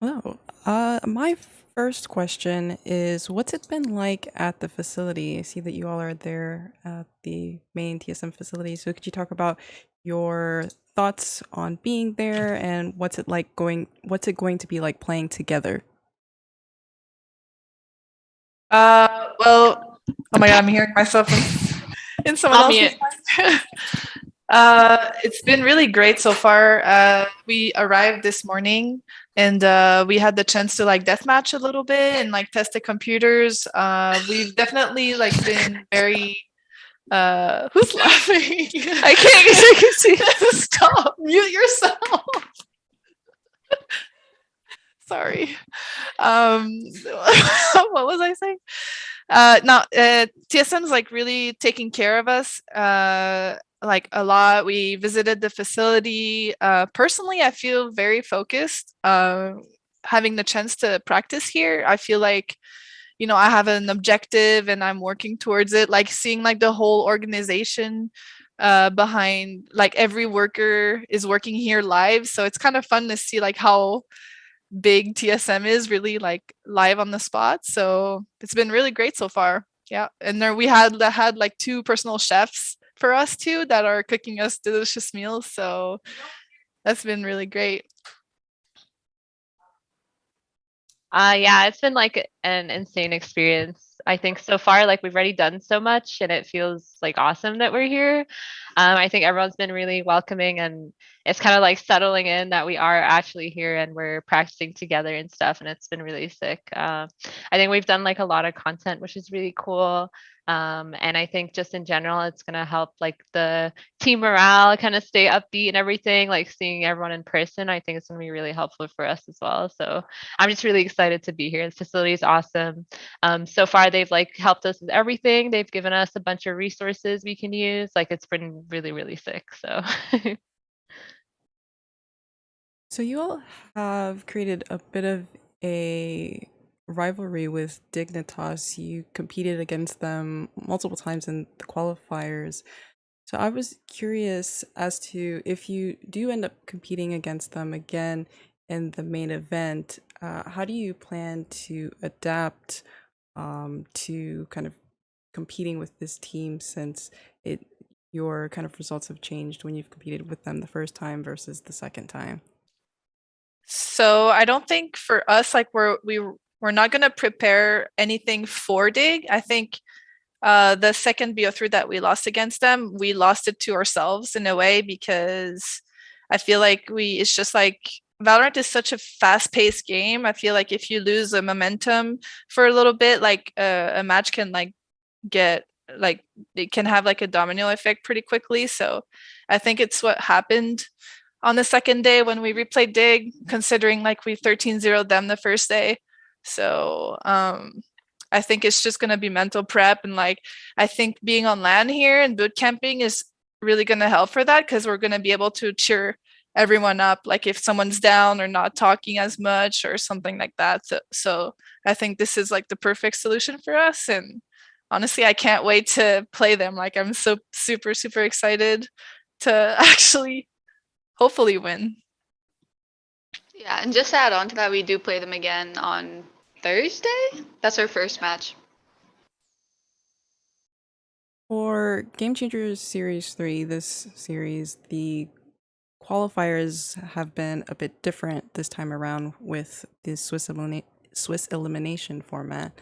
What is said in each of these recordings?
Hello. My first question is, what's it been like at the facility? I see that you all are there at the main TSM facility. So could you talk about your thoughts on being there and what's it going to be like playing together? Well, oh my God, I'm hearing myself in someone I'll else's mute. mic. It's been really great so far. We arrived this morning and we had the chance to like deathmatch a little bit and like test the computers. We've definitely like been very who's laughing? I can see. Stop, mute yourself. Sorry. What was I saying? No, TSM's like really taking care of us like a lot. We visited the facility. Personally, I feel very focused. Having the chance to practice here, I feel like I have an objective and I'm working towards it. Like seeing like the whole organization behind like every worker is working here live. So it's kind of fun to see like how big TSM is really like live on the spot. So it's been really great so far. Yeah. And there we had like two personal chefs for us too that are cooking us delicious meals. So that's been really great. Yeah, it's been like an insane experience. I think so far, like we've already done so much and it feels like awesome that we're here. I think everyone's been really welcoming and it's kind of like settling in that we are actually here and we're practicing together and stuff. And it's been really sick. I think we've done like a lot of content, which is really cool. And I think just in general, it's going to help like the team morale kind of stay upbeat and everything, like seeing everyone in person. I think it's going to be really helpful for us as well. So I'm just really excited to be here. The facility is awesome. So far, they've like helped us with everything. They've given us a bunch of resources we can use. Like it's been really, really sick. So So you all have created a bit of a rivalry with Dignitas. You competed against them multiple times in the qualifiers. So I was curious as to if you do end up competing against them again in the main event, how do you plan to adapt to kind of competing with this team since it your kind of results have changed when you've competed with them the first time versus the second time? So I don't think for us like we're not gonna prepare anything for Dig. I think the second BO3 that we lost against them, we lost it to ourselves in a way because I feel like it's just like Valorant is such a fast-paced game. I feel like if you lose the momentum for a little bit, like a match can like get like it can have like a domino effect pretty quickly. So I think it's what happened on the second day when we replayed Dig, considering like we 13-0 them the first day. So I think it's just gonna be mental prep and like I think being on LAN here and boot camping is really gonna help for that because we're gonna be able to cheer everyone up like if someone's down or not talking as much or something like that. So I think this is like the perfect solution for us and honestly I can't wait to play them. Like I'm so super excited to actually hopefully win. Yeah, and just to add on to that, we do play them again on Thursday. That's our first match. For Game Changers Series 3, this series, the qualifiers have been a bit different this time around with the Swiss elimination format.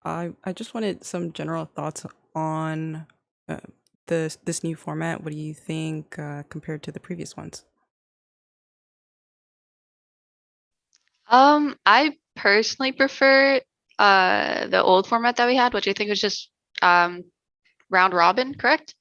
I just wanted some general thoughts on uh, this new format. What do you think compared to the previous ones? I personally prefer the old format that we had, which I think was just um round robin, correct?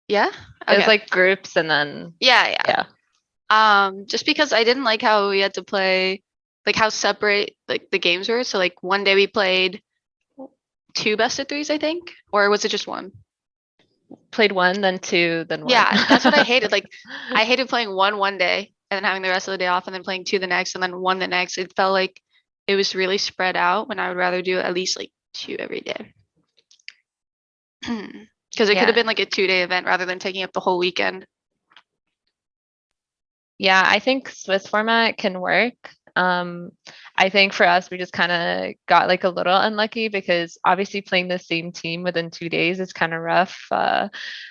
Yeah? it was Okay. like groups and then, Yeah, yeah. yeah. Just because I didn't like how we had to play, like how separate like the games were. So like one day we played two best of threes, I think, or was it just one? Played one, then two, then one. Yeah, that's what I hated. Like I hated playing one day and then having the rest of the day off and then playing two the next and then one the next. It felt like it was really spread out when I would rather do at least like two every day. Because it could have Yeah. been like a 2-day event rather than taking up the whole weekend. Yeah, I think Swiss format can work. I think for us, we just kind of got like a little unlucky because obviously playing the same team within 2 days is kind of rough.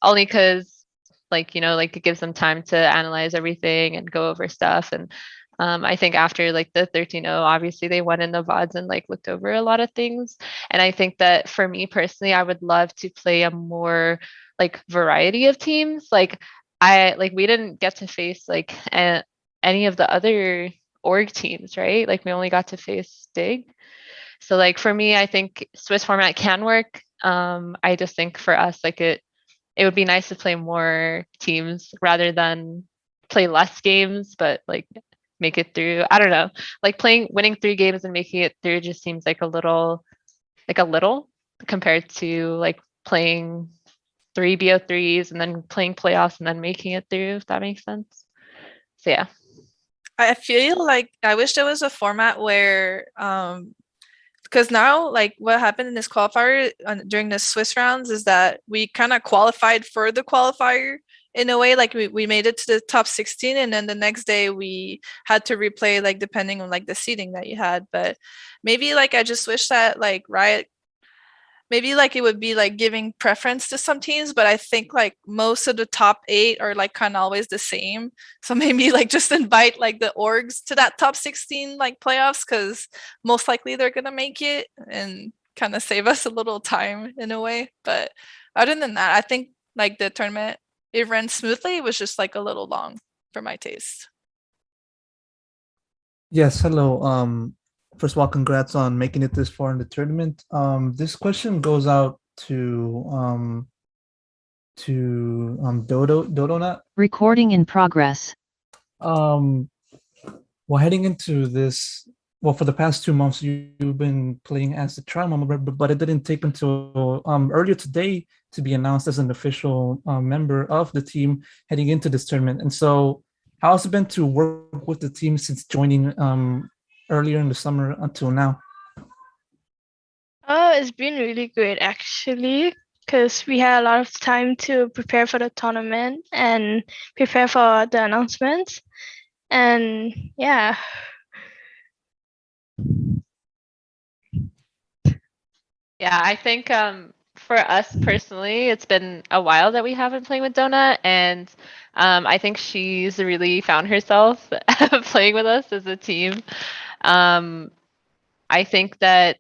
Only because like, like it gives them time to analyze everything and go over stuff. And I think after like the 13-0, obviously they went in the VODs and like looked over a lot of things. And I think that for me personally, I would love to play a more like variety of teams. We didn't get to face like any of the other org teams, right? Like we only got to face Dig. So like for me, I think Swiss format can work. I just think for us, like it would be nice to play more teams rather than play less games, but like make it through. I don't know. Like winning 3 games and making it through just seems like a little compared to like playing 3 BO3s and then playing playoffs and then making it through, if that makes sense. So yeah. I feel like I wish there was a format where because now like what happened in this qualifier during the Swiss rounds is that we kind of qualified for the qualifier in a way. Like we made it to the top 16 and then the next day we had to replay like depending on like the seeding that you had. But maybe like I just wish that like Riot maybe like it would be like giving preference to some teams, but I think like most of the top 8 are like kind of always the same. So maybe like just invite like the orgs to that top 16 like playoffs because most likely they're gonna make it and kind of save us a little time in a way. But other than that, I think like the tournament, it ran smoothly. It was just like a little long for my taste. Yes, hello. First of all, congrats on making it this far in the tournament. This question goes out to Dodonut. Recording in progress. Well, heading into this, well, for the past 2 months, you've been playing as the trial member, but it didn't take until earlier today to be announced as an official member of the team heading into this tournament. And so, how has it been to work with the team since joining earlier in the summer until now? It's been really great actually, because we had a lot of time to prepare for the tournament and prepare for the announcements. And yeah. Yeah, I think for us personally, it's been a while that we haven't played with Donut, and I think she's really found herself playing with us as a team. I think that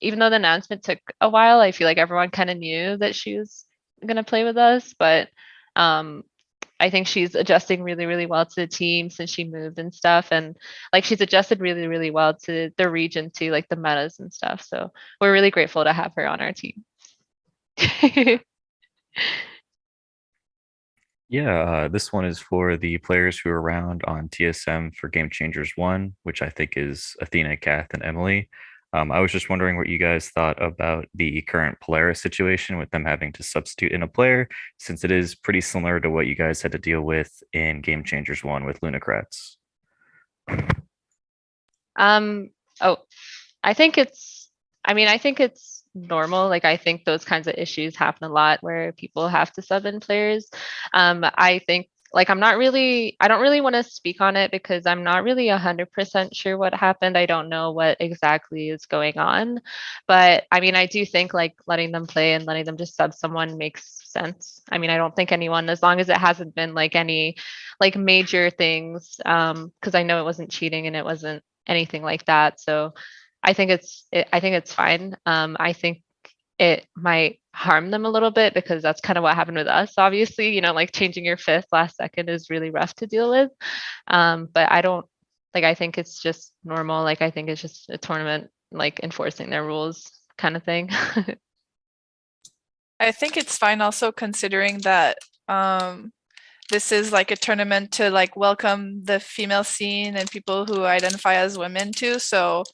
even though the announcement took a while, I feel like everyone kind of knew that she was gonna play with us, but I think she's adjusting really, really well to the team since she moved and stuff. And like she's adjusted really, really well to the region, to like the metas and stuff. So we're really grateful to have her on our team. Yeah, this one is for the players who are around on TSM for Game Changers 1, which I think is Athena, Kath, and Emily. I was just wondering what you guys thought about the current Polaris situation with them having to substitute in a player, since it is pretty similar to what you guys had to deal with in Game Changers 1 with Lunacrats. I think it's normal. Like I think those kinds of issues happen a lot where people have to sub in players. I think like I don't really want to speak on it because I'm not really 100% sure what happened. I don't know what exactly is going on, but I mean, I do think like letting them play and letting them just sub someone makes sense. I mean, I don't think anyone, as long as it hasn't been like any like major things, because I know it wasn't cheating and it wasn't anything like that. So I think it's fine. I think it might harm them a little bit because that's kind of what happened with us. Obviously, like changing your 5th last second is really rough to deal with. But I think it's just normal. Like I think it's just a tournament, like enforcing their rules kind of thing. I think it's fine also considering that this is like a tournament to like welcome the female scene and people who identify as women too. So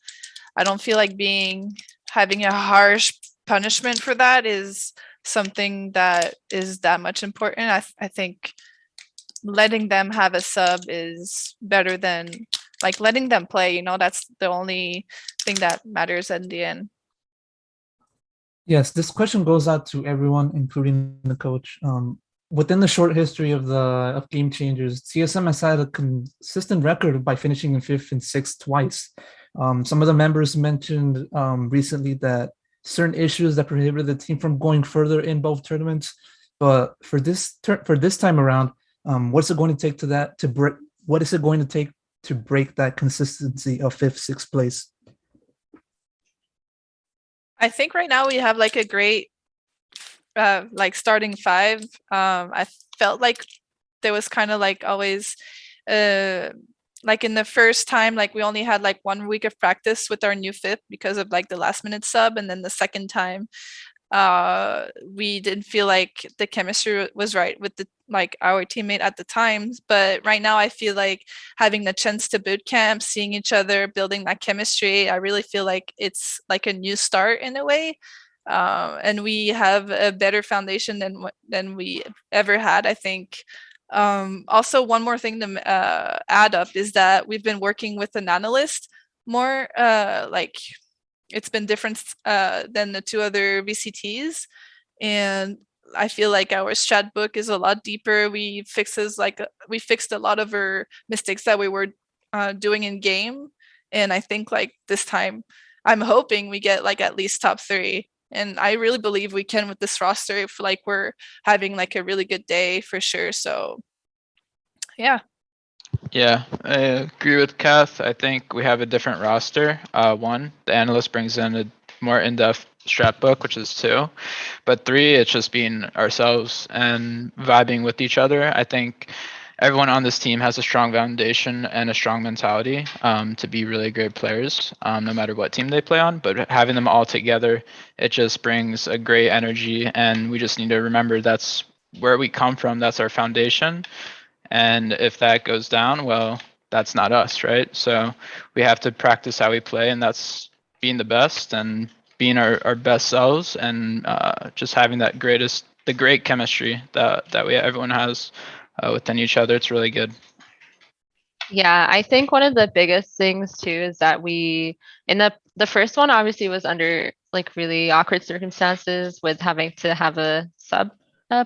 I don't feel like having a harsh punishment for that is something that is that much important. I think letting them have a sub is better than like letting them play, that's the only thing that matters in the end. Yes, this question goes out to everyone, including the coach. within the short history of Game Changers, TSM has had a consistent record by finishing in 5th and 6th twice. Some of the members mentioned recently that certain issues that prohibited the team from going further in both tournaments. But for this time around, what's it going to take to break? What is it going to take to break that consistency of 5th, 6th place? I think right now we have like a great like starting 5. I felt like there was kind of like always like in the first time, like we only had like 1 week of practice with our new 5th because of like the last minute sub, and then the second time we didn't feel like the chemistry was right with the like our teammate at the time. But right now I feel like having the chance to boot camp, seeing each other, building that chemistry, I really feel like it's like a new start in a way. And we have a better foundation than we ever had, I think. Also, one more thing to add up is that we've been working with an analyst more. Like it's been different than the 2 other VCTs, and I feel like our strat book is a lot deeper. We fixed a lot of our mistakes that we were doing in game, and I think like this time, I'm hoping we get like at least top 3. And I really believe we can with this roster if like we're having like a really good day for sure. So yeah. Yeah, I agree with Kath. I think we have a different roster. 1, the analyst brings in a more in-depth strat book, which is 2. But 3, it's just being ourselves and vibing with each other. I think everyone on this team has a strong foundation and a strong mentality to be really great players, no matter what team they play on. But having them all together, it just brings a great energy. And we just need to remember that's where we come from. That's our foundation. And if that goes down, well, that's not us, right? So we have to practice how we play, and that's being the best and being our best selves, and just having the great chemistry that everyone has within each other. It's really good. Yeah, I think one of the biggest things too is that we in the first one obviously was under like really awkward circumstances with having to have a sub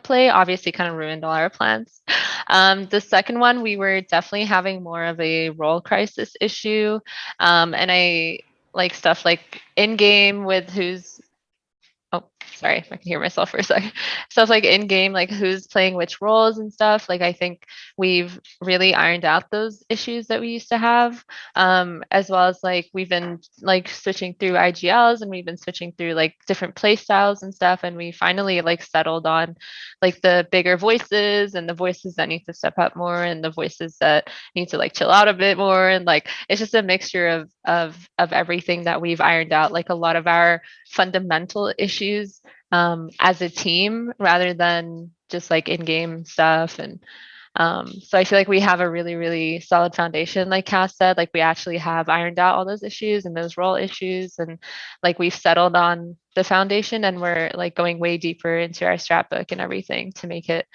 play, obviously kind of ruined all our plans. The second one, we were definitely having more of a role crisis issue. And I like stuff like in game with who's oh, sorry, I can hear myself for a second. Stuff like in game, like who's playing which roles and stuff. Like I think we've really ironed out those issues that we used to have, as well as like we've been like switching through IGLs, and we've been switching through like different play styles and stuff. And we finally like settled on like the bigger voices and the voices that need to step up more and the voices that need to like chill out a bit more. And like it's just a mixture of everything that we've ironed out. Like a lot of our fundamental issues as a team rather than just like in-game stuff. And so I feel like we have a really, really solid foundation, like Cass said. Like we actually have ironed out all those issues and those role issues, and like we've settled on the foundation, and we're like going way deeper into our strat book and everything to make it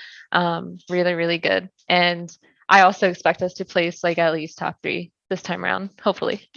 really, really good. And I also expect us to place like at least top 3 this time around, hopefully.